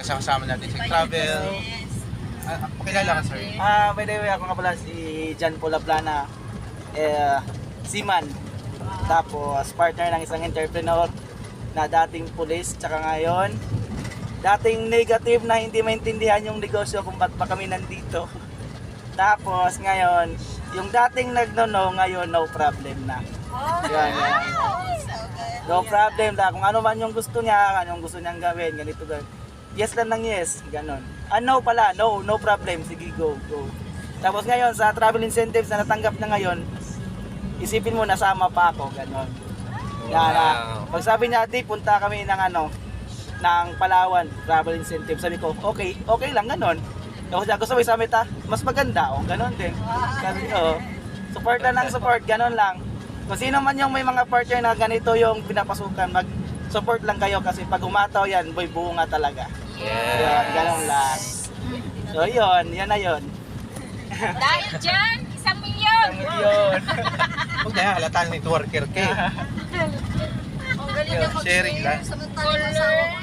kasama natin sa travel. Pakilala ka, sir. By the way, ako nga pala si Jan Pulaplana, seaman. Tapos partner ng isang entrepreneur na dating pulis, tsaka ngayon dating negative na hindi maintindihan yung negosyo kung ba't pa kami nandito. Tapos ngayon, yung dating nagno-no, ngayon no problem na. Yan. No problem na. Kung ano man yung gusto niya, anong gusto niyang gawin, ganito gawin. Yes lang ng yes, ganon. No pala, no problem, sige go. Tapos ngayon, sa travel incentives na natanggap na ngayon, isipin mo nasama pa ako, ganon. Pag sabi niya, di punta kami ng Palawan, travel incentive. Sabi ko, okay lang, ganon. Tapos gusto mo isama ita, mas maganda, ganon din. Sabi ko, support lang, ganon lang. Kung sino man yung may mga partner na ganito yung pinapasukan, mag-support lang kayo kasi pag umataw yan, boy, bunga talaga. Yun, ganon lang. So yun, yan na yun. Dahil dyan, 1 milyon! Huwag na yan, halata networker ka eh. Ang galing niya Sharing lang. mag-share. Samantalang asawa ko